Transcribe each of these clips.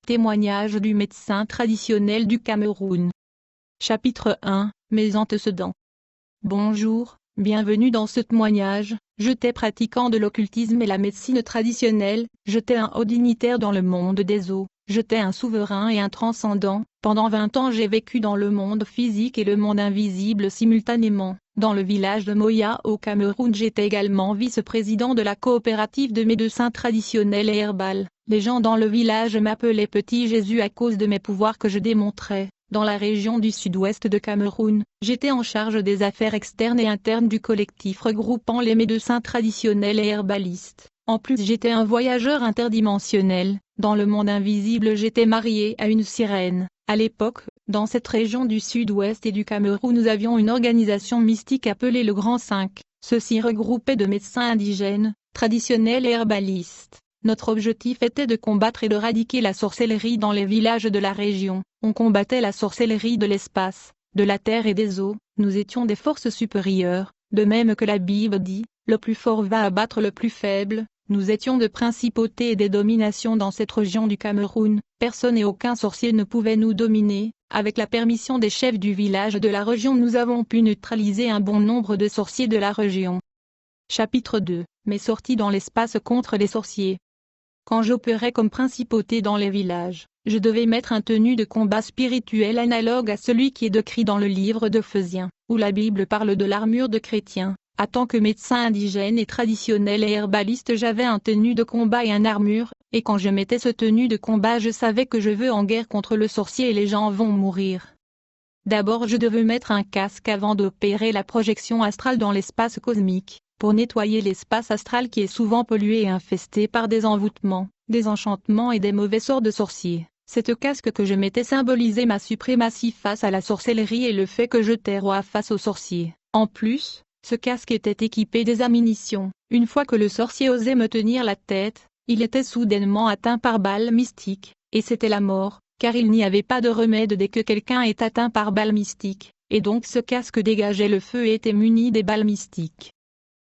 Témoignage du médecin traditionnel du Cameroun. Chapitre 1, Mes antécédents. Bonjour, bienvenue dans ce témoignage. J'étais pratiquant de l'occultisme et la médecine traditionnelle, j'étais un haut dignitaire dans le monde des eaux, j'étais un souverain et un transcendant. Pendant 20 ans j'ai vécu dans le monde physique et le monde invisible simultanément. Dans le village de Moya au Cameroun, j'étais également vice-président de la coopérative de médecins traditionnels et herbales. Les gens dans le village m'appelaient Petit Jésus à cause de mes pouvoirs que je démontrais. Dans la région du sud-ouest de Cameroun, j'étais en charge des affaires externes et internes du collectif regroupant les médecins traditionnels et herbalistes. En plus, j'étais un voyageur interdimensionnel. Dans le monde invisible, j'étais marié à une sirène. À l'époque, dans cette région du sud-ouest et du Cameroun, nous avions une organisation mystique appelée le Grand 5. Ceci regroupait de médecins indigènes, traditionnels et herbalistes. Notre objectif était de combattre et d'éradiquer la sorcellerie dans les villages de la région. On combattait la sorcellerie de l'espace, de la terre et des eaux. Nous étions des forces supérieures, de même que la Bible dit, le plus fort va abattre le plus faible. Nous étions de principautés et des dominations dans cette région du Cameroun. Personne et aucun sorcier ne pouvait nous dominer. Avec la permission des chefs du village de la région, nous avons pu neutraliser un bon nombre de sorciers de la région. Chapitre 2. Mes sorties dans l'espace contre les sorciers. Quand j'opérais comme principauté dans les villages, je devais mettre un tenue de combat spirituel analogue à celui qui est décrit dans le livre d'Ephésien, où la Bible parle de l'armure de chrétien. En tant que médecin indigène et traditionnel et herbaliste, j'avais un tenue de combat et une armure, et quand je mettais ce tenue de combat, je savais que je veux en guerre contre le sorcier et les gens vont mourir. D'abord, je devais mettre un casque avant d'opérer la projection astrale dans l'espace cosmique, pour nettoyer l'espace astral qui est souvent pollué et infesté par des envoûtements, des enchantements et des mauvais sorts de sorciers. Cette casque que je mettais symbolisait ma suprématie face à la sorcellerie et le fait que j'étais roi face aux sorciers. En plus, ce casque était équipé des ammunitions. Une fois que le sorcier osait me tenir la tête, il était soudainement atteint par balle mystique, et c'était la mort, car il n'y avait pas de remède dès que quelqu'un est atteint par balle mystique, et donc ce casque dégageait le feu et était muni des balles mystiques.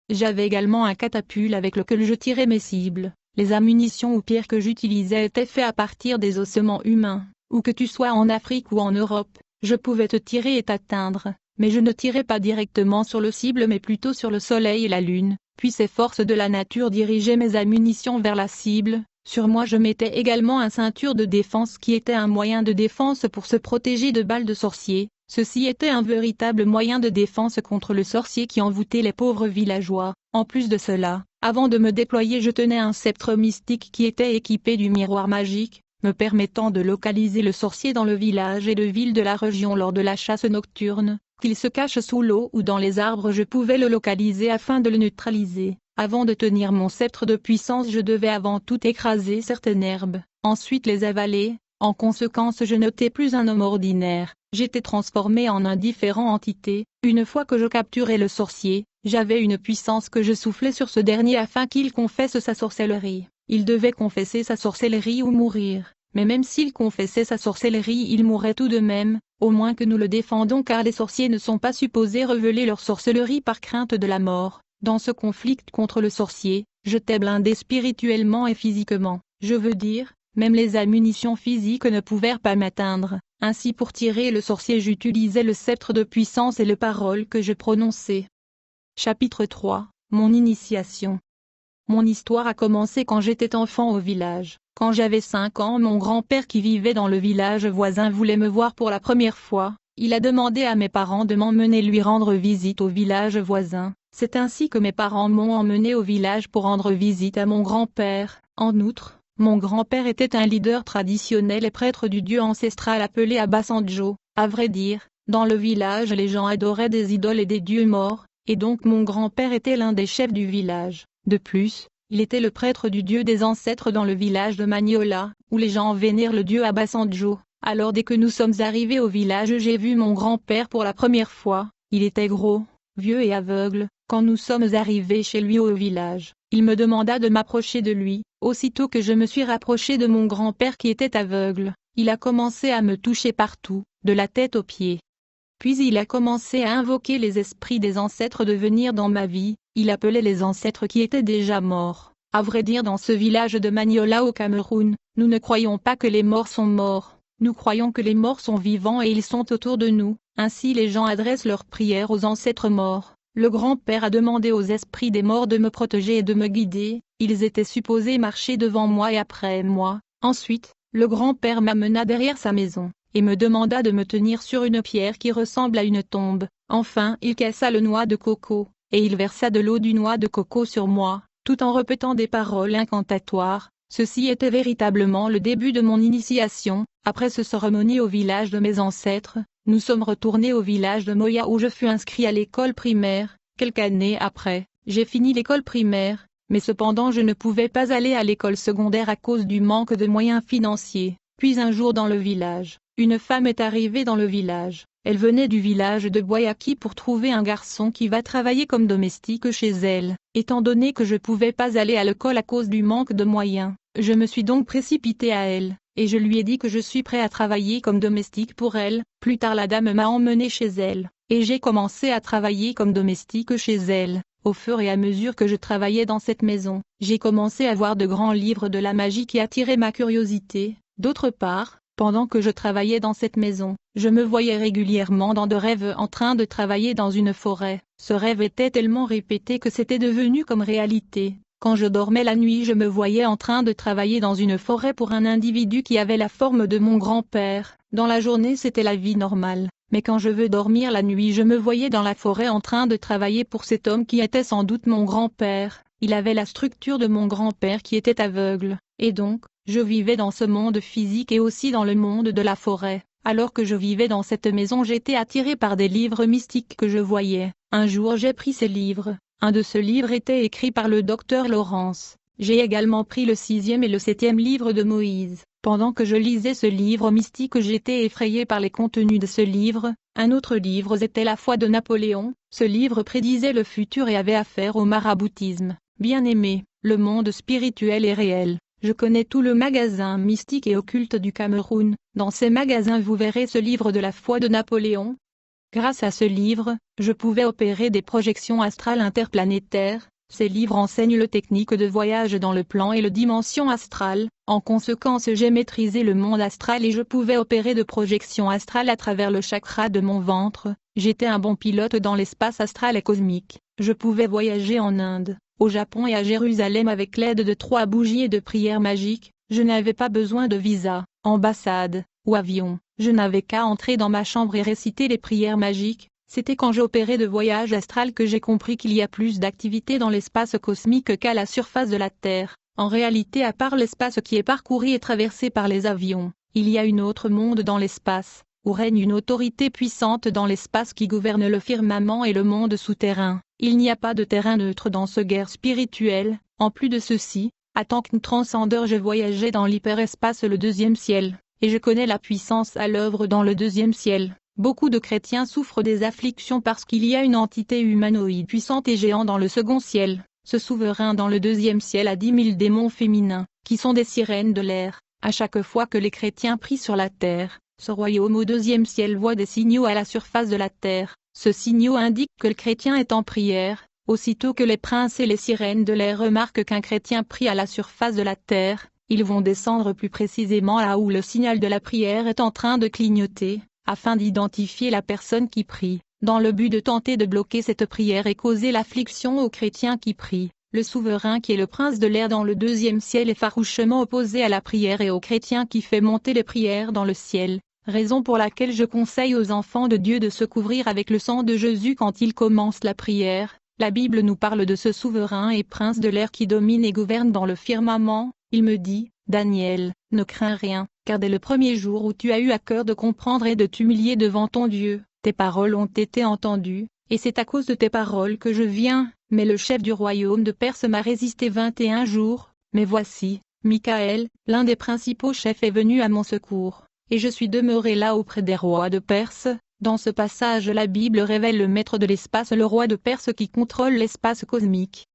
J'avais également un catapulte avec lequel je tirais mes cibles. Les ammunitions ou pierres que j'utilisais étaient faites à partir des ossements humains. Où que tu sois en Afrique ou en Europe, je pouvais te tirer et t'atteindre, mais je ne tirais pas directement sur le cible mais plutôt sur le soleil et la lune, puis ces forces de la nature dirigeaient mes ammunitions vers la cible. Sur moi je mettais également un ceinture de défense qui était un moyen de défense pour se protéger de balles de sorciers. Ceci était un véritable moyen de défense contre le sorcier qui envoûtait les pauvres villageois. En plus de cela, avant de me déployer, je tenais un sceptre mystique qui était équipé du miroir magique, me permettant de localiser le sorcier dans le village et de ville de la région lors de la chasse nocturne. Qu'il se cache sous l'eau ou dans les arbres, je pouvais le localiser afin de le neutraliser. Avant de tenir mon sceptre de puissance, je devais avant tout écraser certaines herbes, ensuite les avaler. En conséquence, je n'étais plus un homme ordinaire, j'étais transformé en une différente entité. Une fois que je capturais le sorcier, j'avais une puissance que je soufflais sur ce dernier afin qu'il confesse sa sorcellerie. Il devait confesser sa sorcellerie ou mourir, mais même s'il confessait sa sorcellerie, il mourrait tout de même, au moins que nous le défendons car les sorciers ne sont pas supposés révéler leur sorcellerie par crainte de la mort. Dans ce conflit contre le sorcier, j'étais blindé spirituellement et physiquement, je veux dire, même les ammunitions physiques ne pouvaient pas m'atteindre. Ainsi pour tirer le sorcier j'utilisais le sceptre de puissance et les paroles que je prononçais. Chapitre 3, Mon initiation. Mon histoire a commencé quand j'étais enfant au village. Quand j'avais 5 ans, mon grand-père qui vivait dans le village voisin voulait me voir pour la première fois. Il a demandé à mes parents de m'emmener lui rendre visite au village voisin. C'est ainsi que mes parents m'ont emmené au village pour rendre visite à mon grand-père. En outre, mon grand-père était un leader traditionnel et prêtre du dieu ancestral appelé Abasanjo. À vrai dire, dans le village les gens adoraient des idoles et des dieux morts, et donc mon grand-père était l'un des chefs du village. De plus, il était le prêtre du dieu des ancêtres dans le village de Magnola, où les gens vénèrent le dieu Abasanjo. Alors dès que nous sommes arrivés au village, j'ai vu mon grand-père pour la première fois. Il était gros, vieux et aveugle. Quand nous sommes arrivés chez lui au village, il me demanda de m'approcher de lui. Aussitôt que je me suis rapproché de mon grand-père qui était aveugle, il a commencé à me toucher partout, de la tête aux pieds. Puis il a commencé à invoquer les esprits des ancêtres de venir dans ma vie. Il appelait les ancêtres qui étaient déjà morts. À vrai dire, dans ce village de Magnola au Cameroun, Nous ne croyons pas que les morts sont morts, nous croyons que les morts sont vivants et ils sont autour de nous. Ainsi les gens adressent leurs prières aux ancêtres morts. Le grand-père a demandé aux esprits des morts de me protéger et de me guider, ils étaient supposés marcher devant moi et après moi. Ensuite, le grand-père m'amena derrière sa maison, et me demanda de me tenir sur une pierre qui ressemble à une tombe. Enfin il cassa le noix de coco, et il versa de l'eau du noix de coco sur moi, tout en répétant des paroles incantatoires. Ceci était véritablement le début de mon initiation. Après ce cérémonie au village de mes ancêtres, nous sommes retournés au village de Moya où je fus inscrit à l'école primaire. Quelques années après, j'ai fini l'école primaire, mais cependant je ne pouvais pas aller à l'école secondaire à cause du manque de moyens financiers. Puis un jour dans le village, une femme est arrivée dans le village. Elle venait du village de Boyaki pour trouver un garçon qui va travailler comme domestique chez elle. Étant donné que je ne pouvais pas aller à l'école à cause du manque de moyens, je me suis donc précipité à elle, et je lui ai dit que je suis prêt à travailler comme domestique pour elle. Plus tard la dame m'a emmené chez elle, et j'ai commencé à travailler comme domestique chez elle. Au fur et à mesure que je travaillais dans cette maison, j'ai commencé à voir de grands livres de la magie qui attiraient ma curiosité. D'autre part, pendant que je travaillais dans cette maison, je me voyais régulièrement dans de rêves en train de travailler dans une forêt. Ce rêve était tellement répété que c'était devenu comme réalité. Quand je dormais la nuit, je me voyais en train de travailler dans une forêt pour un individu qui avait la forme de mon grand-père. Dans la journée, c'était la vie normale. Mais quand je veux dormir la nuit, je me voyais dans la forêt en train de travailler pour cet homme qui était sans doute mon grand-père. Il avait la structure de mon grand-père qui était aveugle. Et donc, je vivais dans ce monde physique et aussi dans le monde de la forêt. Alors que je vivais dans cette maison, j'étais attiré par des livres mystiques que je voyais. Un jour j'ai pris ces livres. Un de ces livres était écrit par le docteur Laurence. J'ai également pris le 6e et le 7e livre de Moïse. Pendant que je lisais ce livre mystique, j'étais effrayé par les contenus de ce livre. Un autre livre était La foi de Napoléon. Ce livre prédisait le futur et avait affaire au maraboutisme. Bien-aimé, le monde spirituel est réel. Je connais tout le magasin mystique et occulte du Cameroun. Dans ces magasins vous verrez ce livre de la foi de Napoléon. Grâce à ce livre, je pouvais opérer des projections astrales interplanétaires. Ces livres enseignent le technique de voyage dans le plan et le dimension astrale. En conséquence, j'ai maîtrisé le monde astral et je pouvais opérer de projections astrales à travers le chakra de mon ventre. J'étais un bon pilote dans l'espace astral et cosmique. Je pouvais voyager en Inde, au Japon et à Jérusalem avec l'aide de 3 bougies et de prières magiques. Je n'avais pas besoin de visa, ambassade ou avion. Je n'avais qu'à entrer dans ma chambre et réciter les prières magiques. C'était quand j'opérais de voyage astral que j'ai compris qu'il y a plus d'activité dans l'espace cosmique qu'à la surface de la Terre. En réalité, à part l'espace qui est parcouru et traversé par les avions, il y a un autre monde dans l'espace, où règne une autorité puissante dans l'espace qui gouverne le firmament et le monde souterrain. Il n'y a pas de terrain neutre dans ce guerre spirituelle. En plus de ceci, en tant que transcendeur, je voyageais dans l'hyperespace, le 2e ciel, et je connais la puissance à l'œuvre dans le 2e ciel. Beaucoup de chrétiens souffrent des afflictions parce qu'il y a une entité humanoïde puissante et géante dans le 2e ciel. Ce souverain dans le 2e ciel a 10 000 démons féminins, qui sont des sirènes de l'air. À chaque fois que les chrétiens prient sur la terre, ce royaume au 2e ciel voit des signaux à la surface de la terre. Ce signaux indique que le chrétien est en prière. Aussitôt que les princes et les sirènes de l'air remarquent qu'un chrétien prie à la surface de la terre, ils vont descendre plus précisément là où le signal de la prière est en train de clignoter, afin d'identifier la personne qui prie, dans le but de tenter de bloquer cette prière et causer l'affliction aux chrétiens qui prient. Le souverain qui est le prince de l'air dans le 2e ciel est farouchement opposé à la prière et aux chrétiens qui fait monter les prières dans le ciel, raison pour laquelle je conseille aux enfants de Dieu de se couvrir avec le sang de Jésus quand ils commencent la prière. La Bible nous parle de ce souverain et prince de l'air qui domine et gouverne dans le firmament. Il me dit, Daniel, ne crains rien, car dès le premier jour où tu as eu à cœur de comprendre et de t'humilier devant ton Dieu, tes paroles ont été entendues, et c'est à cause de tes paroles que je viens. Mais le chef du royaume de Perse m'a résisté 21 jours, mais voici, Michaël, l'un des principaux chefs est venu à mon secours, et je suis demeuré là auprès des rois de Perse. Dans ce passage, la Bible révèle le maître de l'espace, le roi de Perse qui contrôle l'espace cosmique.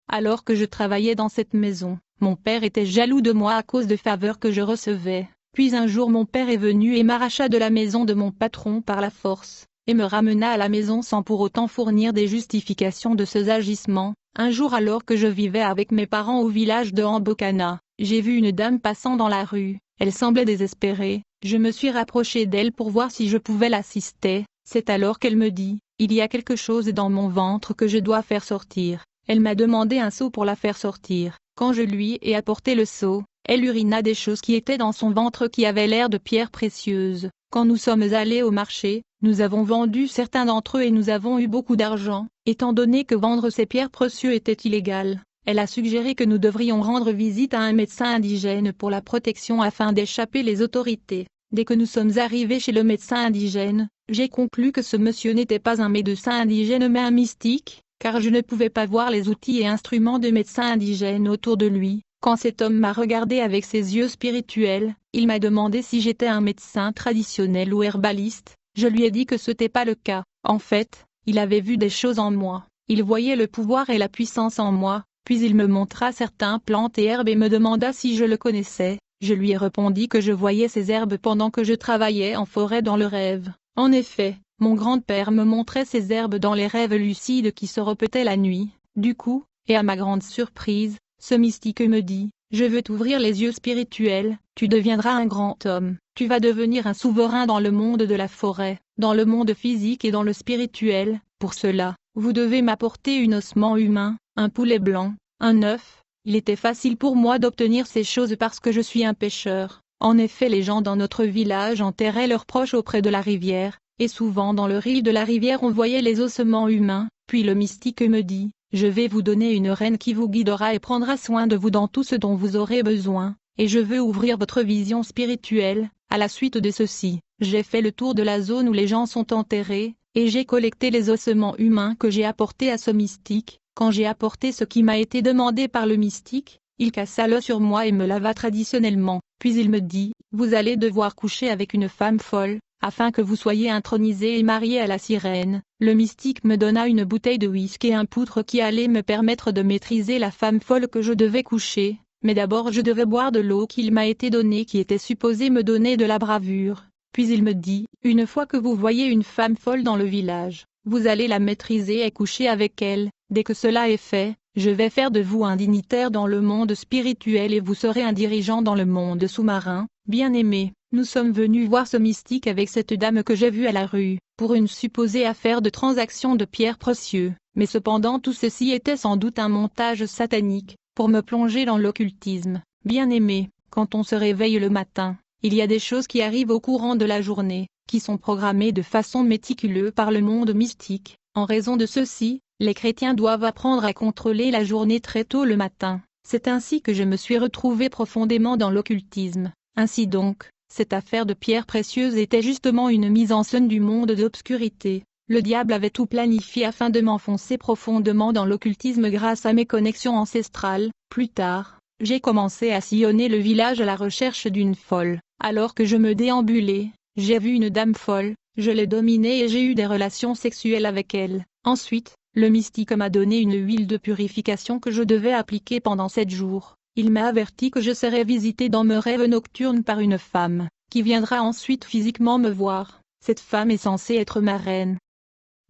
Alors que je travaillais dans cette maison, mon père était jaloux de moi à cause de faveurs que je recevais. Puis un jour mon père est venu et m'arracha de la maison de mon patron par la force, et me ramena à la maison sans pour autant fournir des justifications de ses agissements. Un jour alors que je vivais avec mes parents au village de Ambokana, j'ai vu une dame passant dans la rue, elle semblait désespérée, je me suis rapproché d'elle pour voir si je pouvais l'assister, c'est alors qu'elle me dit, il y a quelque chose dans mon ventre que je dois faire sortir. Elle m'a demandé un seau pour la faire sortir. Quand je lui ai apporté le seau, elle urina des choses qui étaient dans son ventre qui avaient l'air de pierres précieuses. Quand nous sommes allés au marché, nous avons vendu certains d'entre eux et nous avons eu beaucoup d'argent, étant donné que vendre ces pierres précieuses était illégal. Elle a suggéré que nous devrions rendre visite à un médecin indigène pour la protection afin d'échapper les autorités. Dès que nous sommes arrivés chez le médecin indigène, j'ai conclu que ce monsieur n'était pas un médecin indigène mais un mystique, car je ne pouvais pas voir les outils et instruments de médecin indigène autour de lui. Quand cet homme m'a regardé avec ses yeux spirituels, il m'a demandé si j'étais un médecin traditionnel ou herbaliste. Je lui ai dit que ce n'était pas le cas. En fait, il avait vu des choses en moi. Il voyait le pouvoir et la puissance en moi, puis il me montra certaines plantes et herbes et me demanda si je le connaissais. Je lui ai répondu que je voyais ces herbes pendant que je travaillais en forêt dans le rêve. En effet, mon grand-père me montrait ces herbes dans les rêves lucides qui se répétaient la nuit. Du coup, et à ma grande surprise, ce mystique me dit, je veux t'ouvrir les yeux spirituels, tu deviendras un grand homme, tu vas devenir un souverain dans le monde de la forêt, dans le monde physique et dans le spirituel. Pour cela, vous devez m'apporter un ossement humain, un poulet blanc, un œuf. Il était facile pour moi d'obtenir ces choses parce que je suis un pêcheur. En effet, les gens dans notre village enterraient leurs proches auprès de la rivière, et souvent dans le riz de la rivière on voyait les ossements humains. Puis le mystique me dit, je vais vous donner une reine qui vous guidera et prendra soin de vous dans tout ce dont vous aurez besoin, et je veux ouvrir votre vision spirituelle. À la suite de ceci, j'ai fait le tour de la zone où les gens sont enterrés, et j'ai collecté les ossements humains que j'ai apportés à ce mystique. Quand j'ai apporté ce qui m'a été demandé par le mystique, il cassa l'œuf sur moi et me lava traditionnellement, puis il me dit, vous allez devoir coucher avec une femme folle, afin que vous soyez intronisé et marié à la sirène. Le mystique me donna une bouteille de whisky et un poutre qui allait me permettre de maîtriser la femme folle que je devais coucher, mais d'abord je devais boire de l'eau qu'il m'a été donnée qui était supposée me donner de la bravure. Puis il me dit, une fois que vous voyez une femme folle dans le village, vous allez la maîtriser et coucher avec elle. Dès que cela est fait, je vais faire de vous un dignitaire dans le monde spirituel et vous serez un dirigeant dans le monde sous-marin. Bien-aimé, nous sommes venus voir ce mystique avec cette dame que j'ai vue à la rue, pour une supposée affaire de transaction de pierres précieuses, mais cependant tout ceci était sans doute un montage satanique, pour me plonger dans l'occultisme. Bien-aimé, quand on se réveille le matin, il y a des choses qui arrivent au courant de la journée, qui sont programmées de façon méticuleuse par le monde mystique. En raison de ceci, les chrétiens doivent apprendre à contrôler la journée très tôt le matin. C'est ainsi que je me suis retrouvé profondément dans l'occultisme. Ainsi donc, cette affaire de pierres précieuses était justement une mise en scène du monde d'obscurité. Le diable avait tout planifié afin de m'enfoncer profondément dans l'occultisme grâce à mes connexions ancestrales. Plus tard, j'ai commencé à sillonner le village à la recherche d'une folle. Alors que je me déambulais, j'ai vu une dame folle, je l'ai dominée et j'ai eu des relations sexuelles avec elle. Ensuite, le mystique m'a donné une huile de purification que je devais appliquer pendant 7 jours. Il m'a averti que je serais visité dans mes rêves nocturnes par une femme, qui viendra ensuite physiquement me voir. Cette femme est censée être ma reine.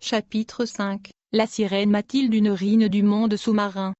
Chapitre 5. La sirène Mathilde, une reine du monde sous-marin.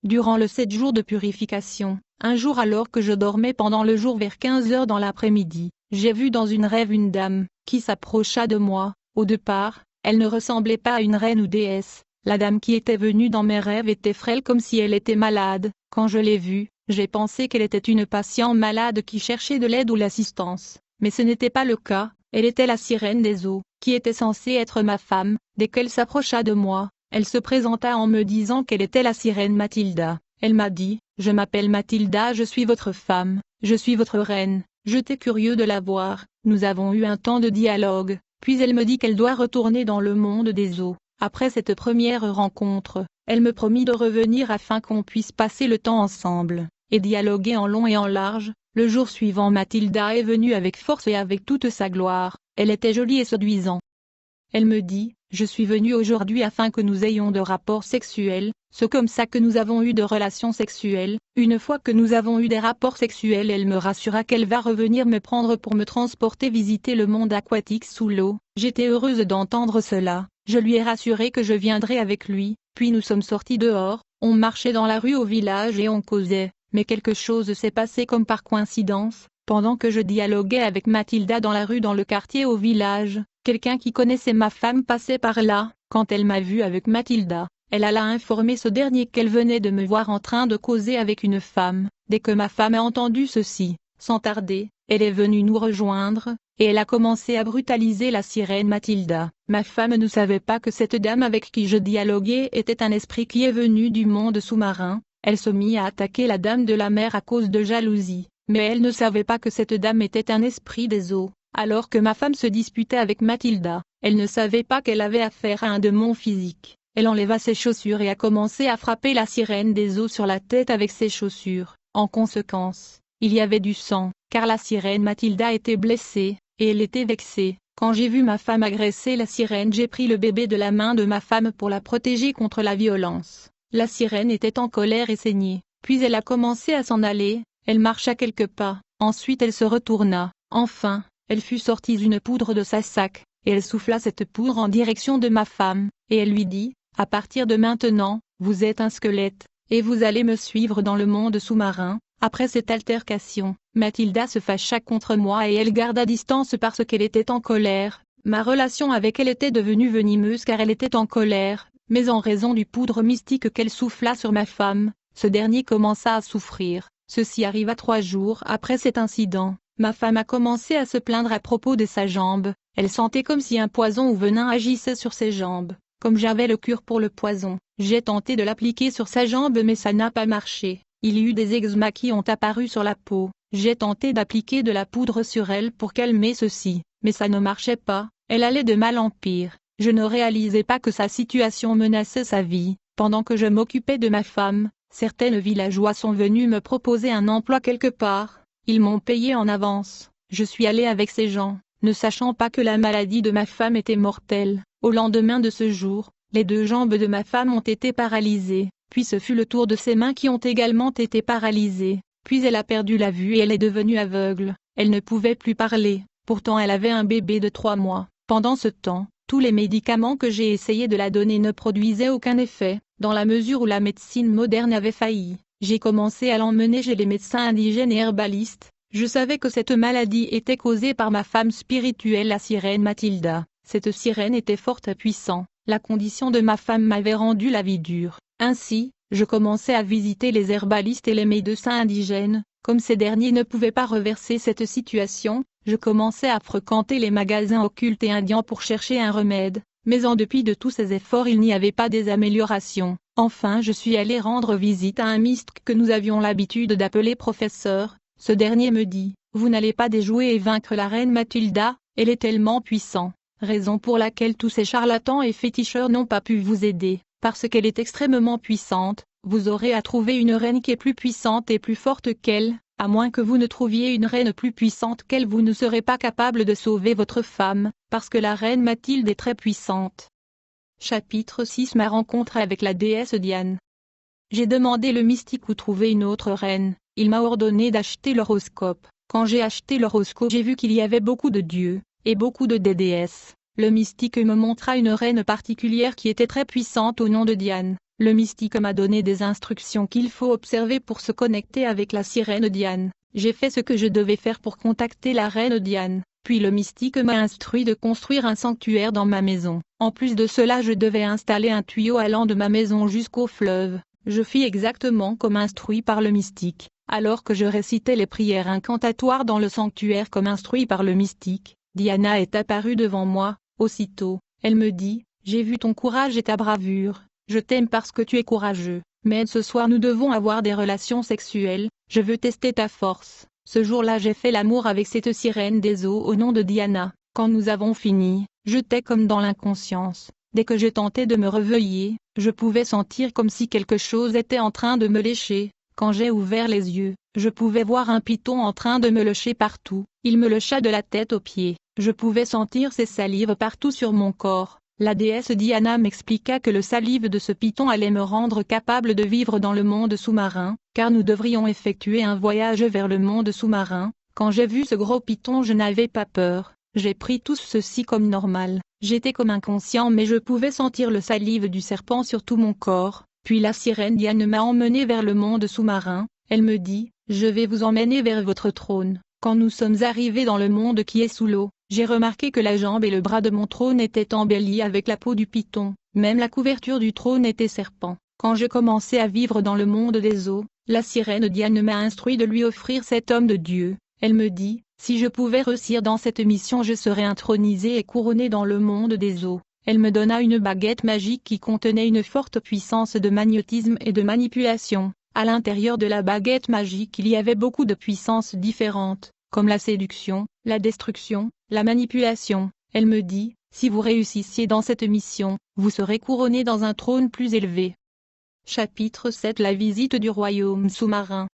Durant les 7 jours de purification, un jour alors que je dormais pendant le jour vers 15 heures dans l'après-midi, j'ai vu dans une rêve une dame, qui s'approcha de moi. Au départ, elle ne ressemblait pas à une reine ou déesse. La dame qui était venue dans mes rêves était frêle comme si elle était malade. Quand je l'ai vue, j'ai pensé qu'elle était une patiente malade qui cherchait de l'aide ou l'assistance. Mais ce n'était pas le cas, elle était la sirène des eaux, qui était censée être ma femme. Dès qu'elle s'approcha de moi, elle se présenta en me disant qu'elle était la sirène Mathilda. Elle m'a dit, je m'appelle Mathilda, je suis votre femme, je suis votre reine. J'étais curieux de la voir, nous avons eu un temps de dialogue, puis elle me dit qu'elle doit retourner dans le monde des eaux. Après cette première rencontre, elle me promit de revenir afin qu'on puisse passer le temps ensemble, et dialoguer en long et en large. Le jour suivant, Mathilda est venue avec force et avec toute sa gloire, elle était jolie et séduisante. Elle me dit, je suis venue aujourd'hui afin que nous ayons de rapports sexuels, c'est comme ça que nous avons eu de relations sexuelles. Une fois que nous avons eu des rapports sexuels, elle me rassura qu'elle va revenir me prendre pour me transporter visiter le monde aquatique sous l'eau. J'étais heureuse d'entendre cela, je lui ai rassuré que je viendrais avec lui, puis nous sommes sortis dehors, on marchait dans la rue au village et on causait. mais quelque chose s'est passé comme par coïncidence. Pendant que je dialoguais avec Mathilda dans la rue dans le quartier au village, quelqu'un qui connaissait ma femme passait par là. Quand elle m'a vu avec Mathilda, elle alla informer ce dernier qu'elle venait de me voir en train de causer avec une femme. Dès que ma femme a entendu ceci, sans tarder, elle est venue nous rejoindre, et elle a commencé à brutaliser la sirène Mathilda. Ma femme ne savait pas que cette dame avec qui je dialoguais était un esprit qui est venu du monde sous-marin. Elle se mit à attaquer la dame de la mer à cause de jalousie. Mais elle ne savait pas que cette dame était un esprit des eaux. Alors que ma femme se disputait avec Mathilda, elle ne savait pas qu'elle avait affaire à un démon physique. Elle enleva ses chaussures et a commencé à frapper la sirène des eaux sur la tête avec ses chaussures. En conséquence, il y avait du sang, car la sirène Mathilda était blessée, et elle était vexée. Quand j'ai vu ma femme agresser la sirène, j'ai pris le bébé de la main de ma femme pour la protéger contre la violence. La sirène était en colère et saignait, puis elle a commencé à s'en aller. Elle marcha quelques pas, ensuite elle se retourna. Enfin, elle fut sortie une poudre de sa sac, et elle souffla cette poudre en direction de ma femme, et elle lui dit, « À partir de maintenant, vous êtes un squelette, et vous allez me suivre dans le monde sous-marin. » Après cette altercation, Mathilda se fâcha contre moi et elle garda distance parce qu'elle était en colère. Ma relation avec elle était devenue venimeuse car elle était en colère, mais en raison du poudre mystique qu'elle souffla sur ma femme, ce dernier commença à souffrir. Ceci arriva 3 jours après cet incident. Ma femme a commencé à se plaindre à propos de sa jambe. Elle sentait comme si un poison ou venin agissait sur ses jambes. Comme j'avais le cure pour le poison, j'ai tenté de l'appliquer sur sa jambe mais ça n'a pas marché. Il y eut des eczémas qui ont apparu sur la peau. J'ai tenté d'appliquer de la poudre sur elle pour calmer ceci, mais ça ne marchait pas. Elle allait de mal en pire. Je ne réalisais pas que sa situation menaçait sa vie. Pendant que je m'occupais de ma femme, certaines villageois sont venus me proposer un emploi quelque part. Ils m'ont payé en avance. Je suis allé avec ces gens, ne sachant pas que la maladie de ma femme était mortelle. Au lendemain de ce jour, les 2 jambes de ma femme ont été paralysées, puis ce fut le tour de ses mains qui ont également été paralysées. Puis elle a perdu la vue et elle est devenue aveugle. Elle ne pouvait plus parler, pourtant elle avait un bébé de 3 mois. Pendant ce temps, tous les médicaments que j'ai essayé de la donner ne produisaient aucun effet. Dans la mesure où la médecine moderne avait failli, j'ai commencé à l'emmener chez les médecins indigènes et herbalistes. Je savais que cette maladie était causée par ma femme spirituelle, la sirène Mathilda. Cette sirène était forte et puissante. La condition de ma femme m'avait rendu la vie dure. Ainsi, je commençais à visiter les herbalistes et les médecins indigènes. Comme ces derniers ne pouvaient pas reverser cette situation, je commençais à fréquenter les magasins occultes et indiens pour chercher un remède. Mais en dépit de tous ces efforts, il n'y avait pas des améliorations. Enfin, je suis allé rendre visite à un mystique que nous avions l'habitude d'appeler professeur. Ce dernier me dit, « Vous n'allez pas déjouer et vaincre la reine Mathilda, elle est tellement puissante. » Raison pour laquelle tous ces charlatans et féticheurs n'ont pas pu vous aider. Parce qu'elle est extrêmement puissante, vous aurez à trouver une reine qui est plus puissante et plus forte qu'elle. À moins que vous ne trouviez une reine plus puissante qu'elle, vous ne serez pas capable de sauver votre femme, parce que la reine Mathilde est très puissante. Chapitre 6 Ma rencontre avec la déesse Diane. J'ai demandé le mystique où trouver une autre reine. Il m'a ordonné d'acheter l'horoscope. Quand j'ai acheté l'horoscope, j'ai vu qu'il y avait beaucoup de dieux, et beaucoup de déesses. Le mystique me montra une reine particulière qui était très puissante au nom de Diane. Le mystique m'a donné des instructions qu'il faut observer pour se connecter avec la sirène Diane. J'ai fait ce que je devais faire pour contacter la reine Diane. Puis le mystique m'a instruit de construire un sanctuaire dans ma maison. En plus de cela, je devais installer un tuyau allant de ma maison jusqu'au fleuve. Je fis exactement comme instruit par le mystique. Alors que je récitais les prières incantatoires dans le sanctuaire comme instruit par le mystique, Diana est apparue devant moi. Aussitôt, elle me dit, « J'ai vu ton courage et ta bravoure. Je t'aime parce que tu es courageux, mais ce soir nous devons avoir des relations sexuelles, je veux tester ta force. » Ce jour-là j'ai fait l'amour avec cette sirène des eaux au nom de Diana. Quand nous avons fini, j'étais comme dans l'inconscience. Dès que je tentais de me réveiller, je pouvais sentir comme si quelque chose était en train de me lécher. Quand j'ai ouvert les yeux, je pouvais voir un python en train de me lécher partout. Il me lécha de la tête aux pieds. Je pouvais sentir ses salives partout sur mon corps. La déesse Diana m'expliqua que le salive de ce python allait me rendre capable de vivre dans le monde sous-marin, car nous devrions effectuer un voyage vers le monde sous-marin. Quand j'ai vu ce gros python, je n'avais pas peur. J'ai pris tout ceci comme normal. J'étais comme inconscient, mais je pouvais sentir le salive du serpent sur tout mon corps. Puis la sirène Diane m'a emmené vers le monde sous-marin. Elle me dit, je vais vous emmener vers votre trône. Quand nous sommes arrivés dans le monde qui est sous l'eau, j'ai remarqué que la jambe et le bras de mon trône étaient embellis avec la peau du python, même la couverture du trône était serpent. Quand je commençais à vivre dans le monde des eaux, la sirène Diane m'a instruit de lui offrir cet homme de Dieu. Elle me dit, si je pouvais réussir dans cette mission je serais intronisée et couronnée dans le monde des eaux. Elle me donna une baguette magique qui contenait une forte puissance de magnétisme et de manipulation. À l'intérieur de la baguette magique il y avait beaucoup de puissances différentes, comme la séduction, la destruction, la manipulation. Elle me dit, si vous réussissiez dans cette mission, vous serez couronné dans un trône plus élevé. Chapitre 7 La visite du royaume sous-marin.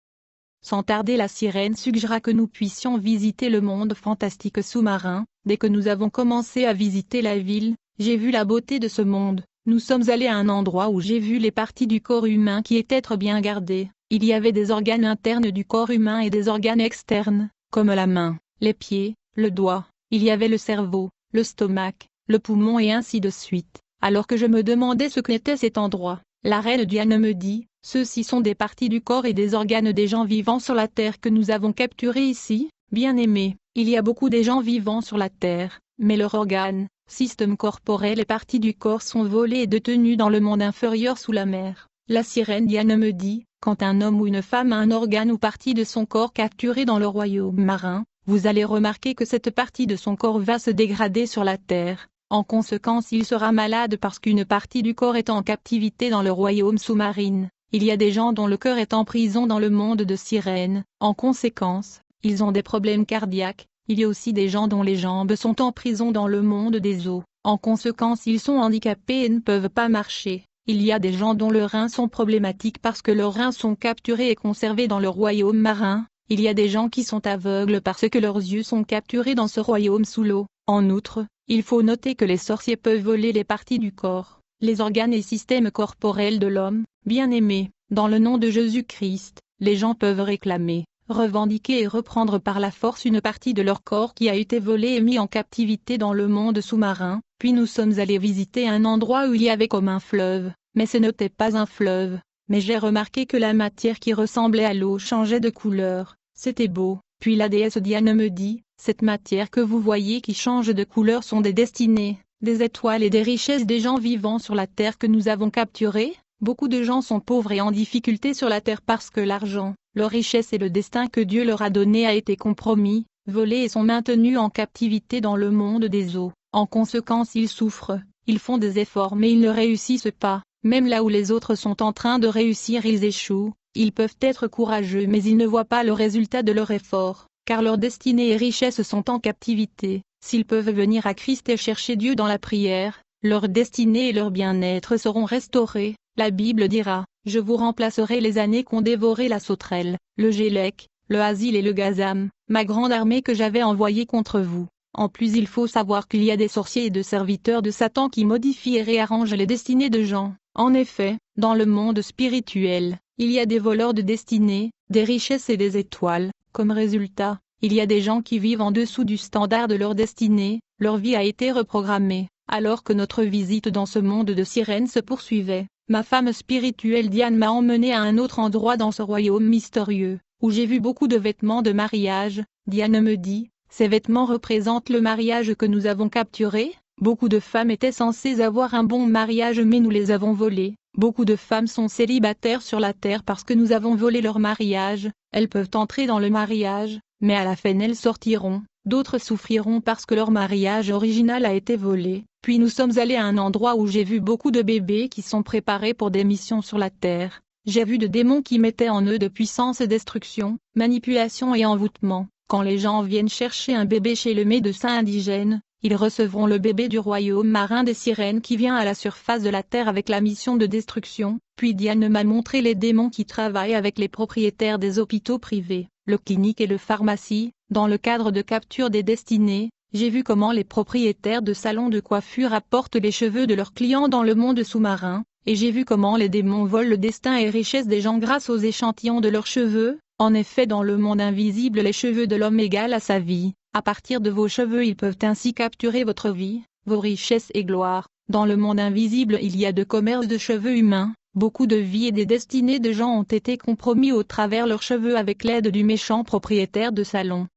Sans tarder la sirène suggéra que nous puissions visiter le monde fantastique sous-marin. Dès que nous avons commencé à visiter la ville, j'ai vu la beauté de ce monde. Nous sommes allés à un endroit où j'ai vu les parties du corps humain qui étaient très bien gardées. Il y avait des organes internes du corps humain et des organes externes, comme la main, les pieds, le doigt. Il y avait le cerveau, le stomac, le poumon et ainsi de suite. Alors que je me demandais ce qu'était cet endroit, la reine Diane me dit, ceux-ci sont des parties du corps et des organes des gens vivants sur la terre que nous avons capturés ici. Bien-aimés, il y a beaucoup de gens vivants sur la terre, mais leurs organes, système corporel et parties du corps sont volés et détenus dans le monde inférieur sous la mer. La sirène Diane me dit, quand un homme ou une femme a un organe ou partie de son corps capturé dans le royaume marin, vous allez remarquer que cette partie de son corps va se dégrader sur la terre. En conséquence il sera malade parce qu'une partie du corps est en captivité dans le royaume sous-marine. Il y a des gens dont le cœur est en prison dans le monde de sirènes. En conséquence, ils ont des problèmes cardiaques. Il y a aussi des gens dont les jambes sont en prison dans le monde des eaux. En conséquence ils sont handicapés et ne peuvent pas marcher. Il y a des gens dont leurs reins sont problématiques parce que leurs reins sont capturés et conservés dans le royaume marin. Il y a des gens qui sont aveugles parce que leurs yeux sont capturés dans ce royaume sous l'eau. En outre, il faut noter que les sorciers peuvent voler les parties du corps, les organes et systèmes corporels de l'homme. Bien-aimé, dans le nom de Jésus-Christ, les gens peuvent réclamer, revendiquer et reprendre par la force une partie de leur corps qui a été volée et mis en captivité dans le monde sous-marin. Puis nous sommes allés visiter un endroit où il y avait comme un fleuve, mais ce n'était pas un fleuve. Mais j'ai remarqué que la matière qui ressemblait à l'eau changeait de couleur. C'était beau. Puis la déesse Diane me dit, cette matière que vous voyez qui change de couleur sont des destinées, des étoiles et des richesses des gens vivants sur la terre que nous avons capturés. Beaucoup de gens sont pauvres et en difficulté sur la terre parce que l'argent, leur richesse et le destin que Dieu leur a donné a été compromis, volé et sont maintenus en captivité dans le monde des eaux. En conséquence ils souffrent, ils font des efforts mais ils ne réussissent pas. Même là où les autres sont en train de réussir ils échouent. Ils peuvent être courageux mais ils ne voient pas le résultat de leur effort, car leur destinée et richesse sont en captivité. S'ils peuvent venir à Christ et chercher Dieu dans la prière, leur destinée et leur bien-être seront restaurés. La Bible dira, je vous remplacerai les années qu'ont dévoré la sauterelle, le gélec, le asile et le gazam, ma grande armée que j'avais envoyée contre vous. En plus il faut savoir qu'il y a des sorciers et de serviteurs de Satan qui modifient et réarrangent les destinées de gens. En effet, dans le monde spirituel, il y a des voleurs de destinée, des richesses et des étoiles. Comme résultat, il y a des gens qui vivent en dessous du standard de leur destinée, leur vie a été reprogrammée. Alors que notre visite dans ce monde de sirènes se poursuivait, ma femme spirituelle Diane m'a emmenée à un autre endroit dans ce royaume mystérieux, où j'ai vu beaucoup de vêtements de mariage. Diane me dit, ces vêtements représentent le mariage que nous avons capturé. Beaucoup de femmes étaient censées avoir un bon mariage mais nous les avons volés. Beaucoup de femmes sont célibataires sur la terre parce que nous avons volé leur mariage. Elles peuvent entrer dans le mariage, mais à la fin elles sortiront. D'autres souffriront parce que leur mariage original a été volé. Puis nous sommes allés à un endroit où j'ai vu beaucoup de bébés qui sont préparés pour des missions sur la terre. J'ai vu de démons qui mettaient en eux de puissance et destruction, manipulation et envoûtement. Quand les gens viennent chercher un bébé chez le médecin indigène, ils recevront le bébé du royaume marin des sirènes qui vient à la surface de la terre avec la mission de destruction. Puis Diane m'a montré les démons qui travaillent avec les propriétaires des hôpitaux privés, le clinique et le pharmacie. Dans le cadre de capture des destinées, j'ai vu comment les propriétaires de salons de coiffure apportent les cheveux de leurs clients dans le monde sous-marin, et j'ai vu comment les démons volent le destin et richesse des gens grâce aux échantillons de leurs cheveux. En effet, dans le monde invisible, les cheveux de l'homme égalent à sa vie. À partir de vos cheveux, ils peuvent ainsi capturer votre vie, vos richesses et gloires. Dans le monde invisible, il y a de commerce de cheveux humains. Beaucoup de vies et des destinées de gens ont été compromis au travers leurs cheveux avec l'aide du méchant propriétaire de salon.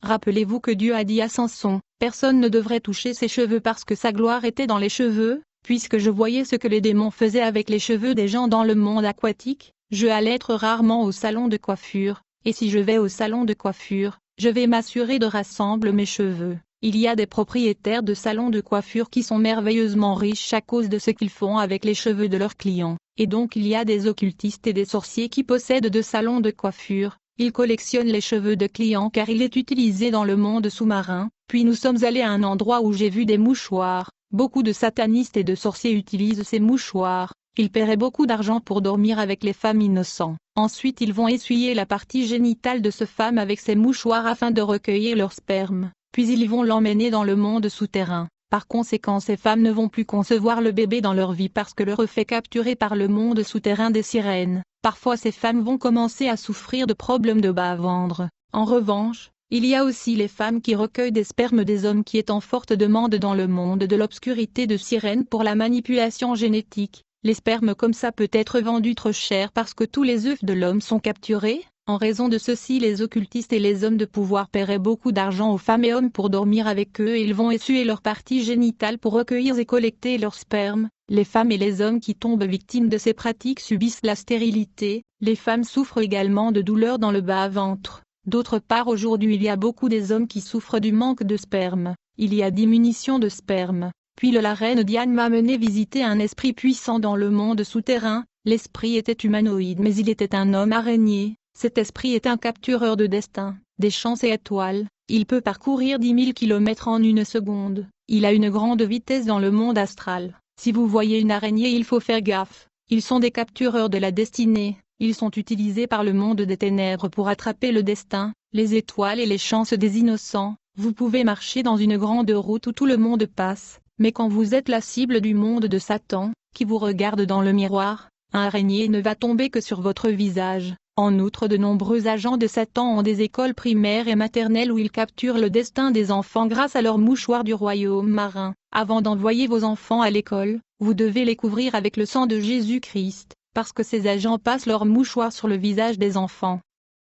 Rappelez-vous que Dieu a dit à Samson, « Personne ne devrait toucher ses cheveux parce que sa gloire était dans les cheveux, puisque je voyais ce que les démons faisaient avec les cheveux des gens dans le monde aquatique, je allais être rarement au salon de coiffure, et si je vais au salon de coiffure, je vais m'assurer de rassembler mes cheveux. » Il y a des propriétaires de salons de coiffure qui sont merveilleusement riches à cause de ce qu'ils font avec les cheveux de leurs clients, et donc il y a des occultistes et des sorciers qui possèdent de salons de coiffure. Ils collectionnent les cheveux de clients car il est utilisé dans le monde sous-marin. Puis nous sommes allés à un endroit où j'ai vu des mouchoirs. Beaucoup de satanistes et de sorciers utilisent ces mouchoirs. Ils paieraient beaucoup d'argent pour dormir avec les femmes innocentes. Ensuite ils vont essuyer la partie génitale de ce femme avec ces mouchoirs afin de recueillir leur sperme. Puis ils vont l'emmener dans le monde souterrain. Par conséquent ces femmes ne vont plus concevoir le bébé dans leur vie parce que leur œuf est capturé par le monde souterrain des sirènes. Parfois ces femmes vont commencer à souffrir de problèmes de bas-ventre. En revanche, il y a aussi les femmes qui recueillent des spermes des hommes qui est en forte demande dans le monde de l'obscurité de sirènes pour la manipulation génétique. Les spermes comme ça peut être vendus trop cher parce que tous les œufs de l'homme sont capturés. En raison de ceci les occultistes et les hommes de pouvoir paieraient beaucoup d'argent aux femmes et hommes pour dormir avec eux et ils vont essuyer leur partie génitale pour recueillir et collecter leur sperme. Les femmes et les hommes qui tombent victimes de ces pratiques subissent la stérilité. Les femmes souffrent également de douleurs dans le bas-ventre. D'autre part aujourd'hui il y a beaucoup des hommes qui souffrent du manque de sperme. Il y a diminution de sperme. Puis la reine Diane m'a mené visiter un esprit puissant dans le monde souterrain. L'esprit était humanoïde mais il était un homme araignée. Cet esprit est un captureur de destin, des chances et étoiles. Il peut parcourir 10 000 km en une seconde. Il a une grande vitesse dans le monde astral. Si vous voyez une araignée il faut faire gaffe. Ils sont des captureurs de la destinée. Ils sont utilisés par le monde des ténèbres pour attraper le destin, les étoiles et les chances des innocents. Vous pouvez marcher dans une grande route où tout le monde passe, mais quand vous êtes la cible du monde de Satan, qui vous regarde dans le miroir, un araignée ne va tomber que sur votre visage. En outre de nombreux agents de Satan ont des écoles primaires et maternelles où ils capturent le destin des enfants grâce à leurs mouchoirs du royaume marin. Avant d'envoyer vos enfants à l'école, vous devez les couvrir avec le sang de Jésus-Christ, parce que ces agents passent leurs mouchoirs sur le visage des enfants.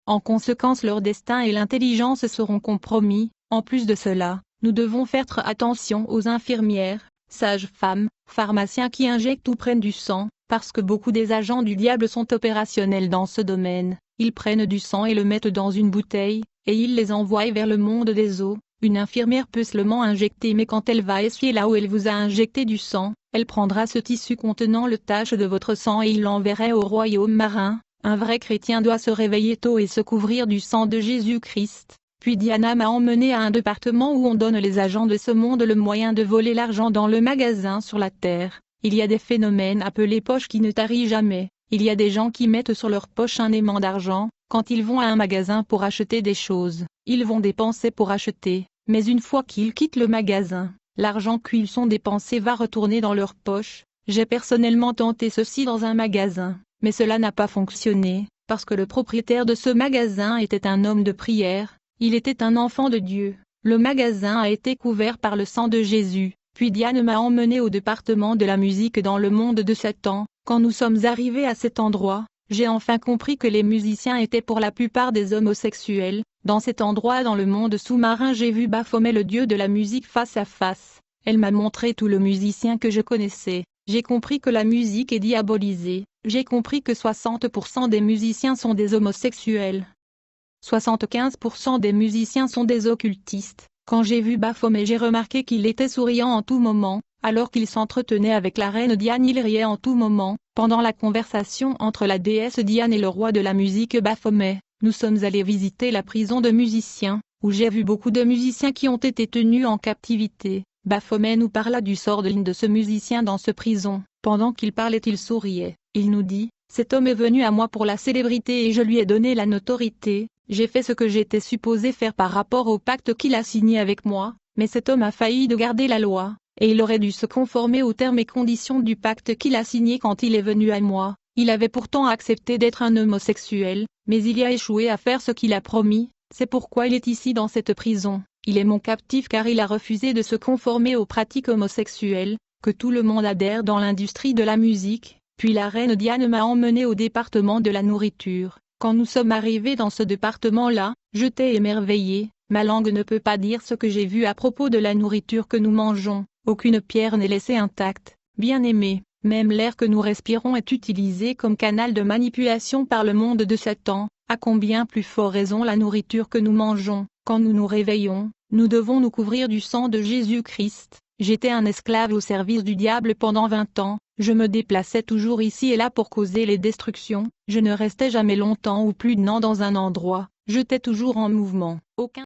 En conséquence leur destin et l'intelligence seront compromis. En plus de cela, nous devons faire attention aux infirmières, sages-femmes, pharmaciens qui injectent ou prennent du sang. Parce que beaucoup des agents du diable sont opérationnels dans ce domaine, ils prennent du sang et le mettent dans une bouteille, et ils les envoient vers le monde des eaux. Une infirmière peut seulement injecter mais quand elle va essuyer là où elle vous a injecté du sang, elle prendra ce tissu contenant le tache de votre sang et il l'enverrait au royaume marin. Un vrai chrétien doit se réveiller tôt et se couvrir du sang de Jésus-Christ. Puis Diana m'a emmené à un département où on donne les agents de ce monde le moyen de voler l'argent dans le magasin sur la terre. Il y a des phénomènes appelés poches qui ne tarient jamais. Il y a des gens qui mettent sur leur poche un aimant d'argent. Quand ils vont à un magasin pour acheter des choses, ils vont dépenser pour acheter. Mais une fois qu'ils quittent le magasin, l'argent qu'ils sont dépensé va retourner dans leur poche. J'ai personnellement tenté ceci dans un magasin, mais cela n'a pas fonctionné, parce que le propriétaire de ce magasin était un homme de prière. Il était un enfant de Dieu. Le magasin a été couvert par le sang de Jésus. Puis Diane m'a emmené au département de la musique dans le monde de Satan. Quand nous sommes arrivés à cet endroit, j'ai enfin compris que les musiciens étaient pour la plupart des homosexuels. Dans cet endroit dans le monde sous-marin j'ai vu Baphomet le dieu de la musique face à face. Elle m'a montré tout le musicien que je connaissais. J'ai compris que la musique est diabolisée. J'ai compris que 60% des musiciens sont des homosexuels. 75% des musiciens sont des occultistes. Quand j'ai vu Baphomet j'ai remarqué qu'il était souriant en tout moment, alors qu'il s'entretenait avec la reine Diane il riait en tout moment. Pendant la conversation entre la déesse Diane et le roi de la musique Baphomet, nous sommes allés visiter la prison de musiciens, où j'ai vu beaucoup de musiciens qui ont été tenus en captivité. Baphomet nous parla du sort de l'une de ce musicien dans ce prison. Pendant qu'il parlait il souriait. Il nous dit, « Cet homme est venu à moi pour la célébrité et je lui ai donné la notoriété. J'ai fait ce que j'étais supposé faire par rapport au pacte qu'il a signé avec moi, mais cet homme a failli de garder la loi, et il aurait dû se conformer aux termes et conditions du pacte qu'il a signé quand il est venu à moi. Il avait pourtant accepté d'être un homosexuel, mais il y a échoué à faire ce qu'il a promis, c'est pourquoi il est ici dans cette prison. Il est mon captif car il a refusé de se conformer aux pratiques homosexuelles, que tout le monde adhère dans l'industrie de la musique. Puis la reine Diane m'a emmené au département de la nourriture. Quand nous sommes arrivés dans ce département-là, j'étais émerveillé. Ma langue ne peut pas dire ce que j'ai vu à propos de la nourriture que nous mangeons. Aucune pierre n'est laissée intacte. Bien-aimé, même l'air que nous respirons est utilisé comme canal de manipulation par le monde de Satan. À combien plus fort raison la nourriture que nous mangeons. Quand nous nous réveillons, nous devons nous couvrir du sang de Jésus-Christ. J'étais un esclave au service du diable pendant 20 ans. Je me déplaçais toujours ici et là pour causer les destructions. Je ne restais jamais longtemps ou plus d'un an dans un endroit. J'étais toujours en mouvement. Aucun